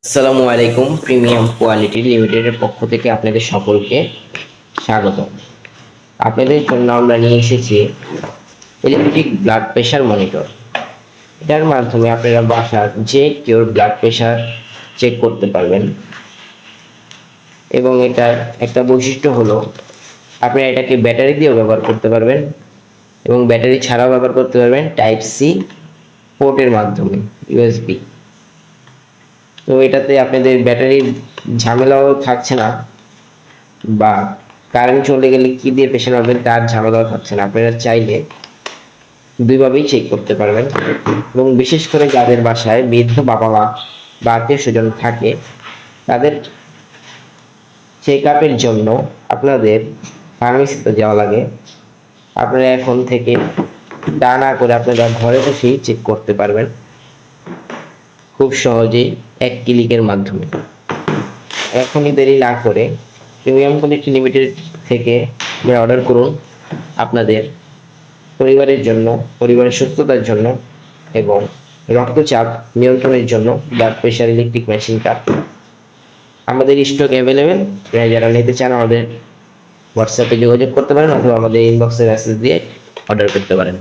আসসালামু আলাইকুম। Premium quality লিমিটেডের পক্ষ থেকে আপনাদের সকলকে স্বাগত। আপনাদের জন্য আমরা নিয়ে এসেছি ইলেকট্রিক ব্লাড প্রেশার মনিটর। এটার মাধ্যমে আপনারা বাসার যে কেউ ব্লাড প্রেশার চেক করতে পারবেন এবং এটার একটা বৈশিষ্ট্য হলো আপনারা এটাকে ব্যাটারি দিয়েও ব্যবহার করতে পারবেন এবং ব্যাটারি ছাড়াও ব্যবহার করতে পারবেন টাইপ সি পোর্টের মাধ্যমে, ইউএসবি। তো এটাতে আপনাদের ব্যাটারির ঝামেলাও থাকছে না, বা কারেন্ট চলে গেলে কি দিয়ে প্রেশার মাপবেন তার ঝামেলাও থাকছে না। আপনারা চাইলে দুইভাবেই চেক করতে পারবেন এবং বিশেষ করে যাদের বাসায় বৃদ্ধ বাবা মা বা আত্মীয় স্বজন থাকে, তাদের চেক আপের জন্য আপনাদের ফার্মেসিতে যাওয়া লাগে। আপনারা এখন থেকে তা না করে আপনারা ঘরে বসেই চেক করতে পারবেন খুব সহজেই, এক ক্লিকের মাধ্যমে। এখনই দেরি না করে প্রিমিয়াম কোয়ালিটি লিমিটেড থেকে অর্ডার করুন আপনাদের পরিবারের জন্য, পরিবারের সুস্থতার জন্য এবং রক্তচাপ নিয়ন্ত্রণের জন্য ব্লাড প্রেশার ইলেকট্রিক মেশিনটা। আমাদের স্টক অ্যাভেলেবেল। আপনারা যারা নিতে চান আমাদের হোয়াটসঅ্যাপে যোগাযোগ করতে পারেন অথবা আমাদের ইনবক্সে মেসেজ দিয়ে অর্ডার করতে পারেন।